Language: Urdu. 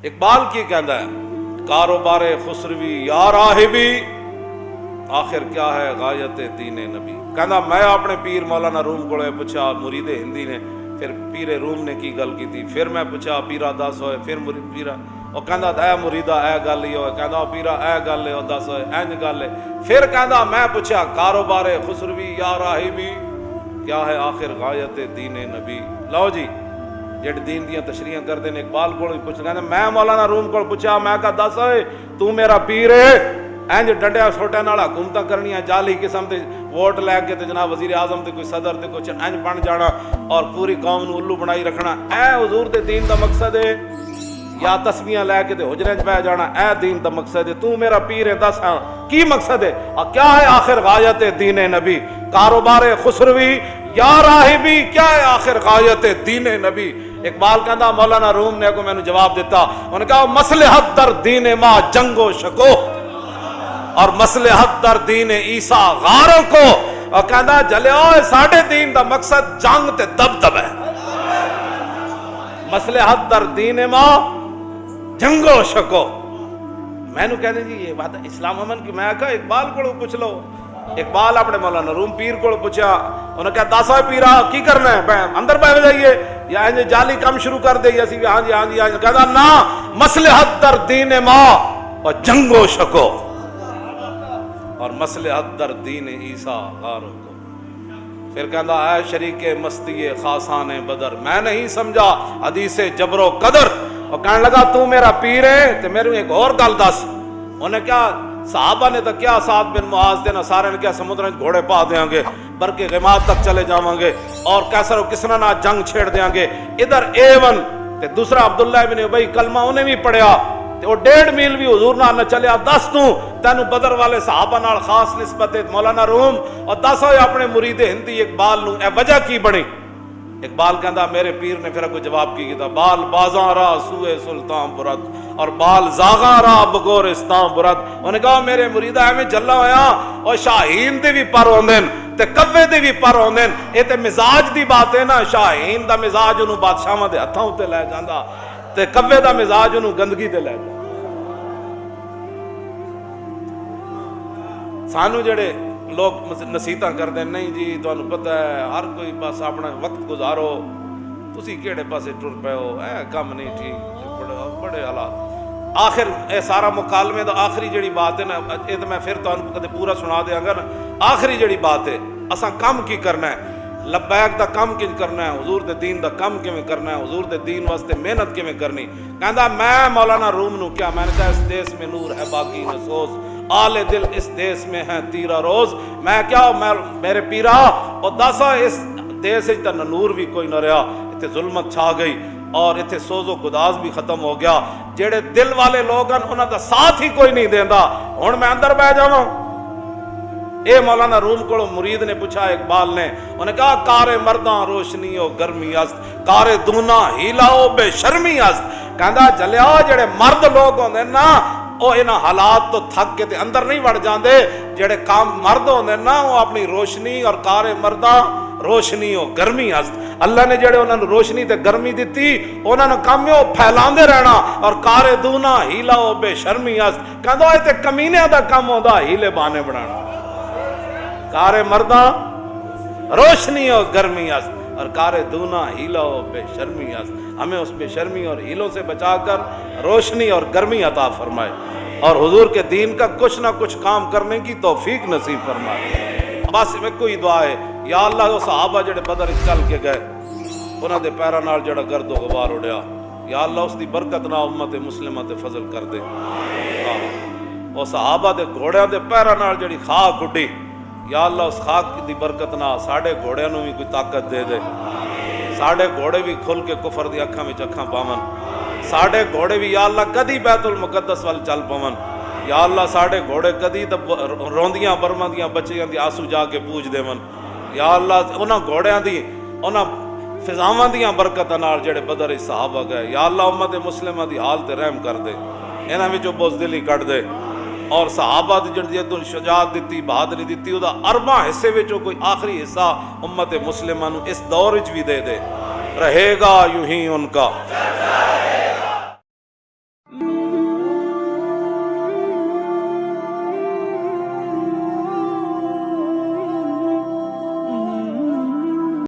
اقبال کی کہندا ہے کاروبار خسروی یا راہبی آخر کیا ہے غایت دین نبی. کہندا میں اپنے پیر مولانا روم کو پوچھا مرید ہندی نے, پھر پیر روم نے کی گل کی تھی, پھر میں پوچھا پیرا دس ہوئے, پھر پیرا وہ کہندا اے مریدا اے گل ہی ہوئے, کہندا پیرا اے گل ہے دس ہوئے اینج گل ہے. پھر کہندا میں پوچھا کاروبار خسروی یا راہبی کیا ہے آخر غایت دین نبی. لو جی جڑے دین دیاں تشریحاں کردے نے اقبال کو پوچھ کہندے میں مولانا روم کو پوچھا میں کہا دس ہوئے تو میرا پیر ہے اینج ڈنڈیا چھوٹے نال حکومتاں کرنیاں جعلی قسم تے ووٹ لے کے تے جناب وزیر اعظم تے کوئی صدر تے کچھ اینج بن جانا اور پوری قوم نو الو بنائی رکھنا, اے حضور دے دین دا مقصد ہے یا تسبیحاں لے کے تے حجرے وچ بیٹھ جانا اے دین دا مقصد ہے. تو میرا پیر ہے دس ہاں کی مقصد ہے اور کیا ہے آخر غایت دین نبی. کاروبار خسروی یا راہبی کیا ہے آخر غایت دین نبی. اقبال کہندا مولانا روم نے کو میں نے جواب دیتا, انہوں نے کہا مصلحت در دین ما جنگ و شکو اور مصلحت در دین عیسیٰ غاروں کو, اور کہندا جلیو ساڈے دین دا مقصد جنگ تے دبدب ہے. مصلحت در دین ما جنگ و شکو. میں نے کہنے جی یہ بات اسلام امن کی, میں کہا اقبال کو پوچھ لو. اقبال اپنے مولانا روم پیر کو پوچھا, انہوں نے کہا داسا پیرا کی کرنا ہے اندر بیٹھ جائیے یا انجے جعلی کام شروع کر دے یا سی ہاں جی ہاں جی. کہتا نا مصلحت در دین ما اور جنگ و شکو اور مصلحت در دین عیسیٰ غاروں کو. پھر کہندا اے شریک مستی خاصان بدر میں نہیں سمجھا حدیث جبر و قدر. اور کہنے لگا تو میرا پیر ہے تو میرے ایک اور گل دس. انہوں نے کیا صحابہ نے تو کیا سعد بن معاذ دے نصارے نے کیا سمندر میں گھوڑے پا دیاں گے برکے غماد تک چلے جاواں گے اور کیسر و کسرا نہ جنگ چھیڑ دیاں گے. ادھر ایون تے دوسرا عبداللہ بن ابی کلمہ انہیں بھی پڑھیا تے وہ 1.5 میل بھی حضور نال نہ چلیا. دس تو تینوں بدر والے صحابہ نال خاص نسبت ہے مولانا روم, اور دس ہوئے اپنے مرید ہندی اقبال نو اے وجہ کی بنی. اقبال کہندا میرے پیر نے پھر کوئی جواب کی تھا بال بازاں را سوئے سلطان برد اور بال زاغاں را بگورستان برد. انہوں نے کہا میرے مریدہ ایویں جلا ہویا اور شاہین دے بھی پر ہوندن تے کوے دے بھی پر ہوندن. اے تے مزاج دی بات ہے نا, شاہین دا مزاج انہوں بادشاہاں دے ہتھاں تے لے جاندا تے کوے دا مزاج انہوں گندگی تے لے جاندا. سانو جڑے لوگ نصیحتاں کردے نہیں جی تانوں پتہ ہے ہر کوئی بس اپنا وقت گزارو تسی کیڑے پاسے ٹر پے ہو اے کم نہیں ٹھیک بڑے حالات. آخر اے سارا مکالمے دا آخری جڑی بات ہے نا اے تے میں پھر تانوں کدے پورا سنا دیاں گا نا. آخری جڑی بات ہے اساں کم کی کرنا ہے, لبیک دا کم کی کرنا ہے, حضور دے دین دا کم کیویں کرنا ہے, حضور دے دین واسطے محنت کیویں کرنی. کہندا میں مولانا روم نو کیا میں نے کہا اس دیس میں نور ہے باقی نہ سوز آل دل اس دیس میں ہے تیرا روز. میں کیا میرے پیرا اور دسا اس دیس تے نور بھی کوئی نہ رہا, اتنے ظلمت چھا گئی اور اتنے سوز و گداز بھی ختم ہو گیا. جڑے دل والے لوگ ہیں انہاں دا ساتھ ہی کوئی نہیں دیندا. ہن میں اندر بیٹھ جاواں. اے مولانا روم کو مرید نے پوچھا اقبال نے, انہوں نے کہا کار مرداں روشنی و گرمی است کار دونا ہیلا و بے شرمی است. کہندا چلیا جڑے مرد لوگ ہوندے نا وہ انہاں حالات تو تھک کے تے اندر نہیں وڑ جاندے. جڑے کام مرد ہوندے نا وہ اپنی روشنی اور کار مرداں روشنی و گرمی است. اللہ نے جڑے انہاں نوں روشنی تے گرمی دتی انہاں نوں کم ہے پھیلاندے رہنا اور کار دونا ہیلا و بے شرمی است. کہندا اے تے کمینیاں دا کم ہوندا ہیلے بانے بنانا. کار مرداں روشنی و گرمی است اور کار دونا ہیلا و بے شرمی است. ہمیں اس بے شرمی اور ہیلوں سے بچا کر روشنی اور گرمی عطا فرمائے اور حضور کے دین کا کچھ نہ کچھ کام کرنے کی توفیق نصیب فرمائے. بس میں کوئی دعا ہے یا اللہ وہ صحابہ جڑے بدر چل کے گئے انہاں دے پیراں نال جڑا گرد و غبار اڑیا یا اللہ اس دی برکت نال امت مسلمہ تے فضل کر دے. وہ صحابہ دے گھوڑیاں دے پیراں نال جڑی خاک اڈی یا اللہ اس خاک دی برکت نال ساڈے گھوڑیاں نوں بھی کوئی طاقت دے دے. ساڈے گھوڑے بھی کھل کے کفر دی اکھاں وچ اکھاں پاون. ساڈے گھوڑے بھی یا اللہ کدی بیت المقدس وال چل پاون. یا اللہ ساڈے گھوڑے کدی روندیاں برماں دیاں بچیاں دی آنسو جا کے پوج دیون. یا اللہ انہاں گھوڑیاں دی انہاں فضاواں دیاں برکتاں نال جڑے بدر صحابہ گئے یا اللہ امت مسلمہ دی حال تے رحم کر دے, انہاں وچوں بزدلی کڈ دے اور صحابہ دی جڑی شجاعت دیتی بہادری دیتی وہ ارباں حصے وچوں کوئی آخری حصہ امت مسلمہ نو اس دور وچ بھی دے دے. رہے گا یوں ہی ان کا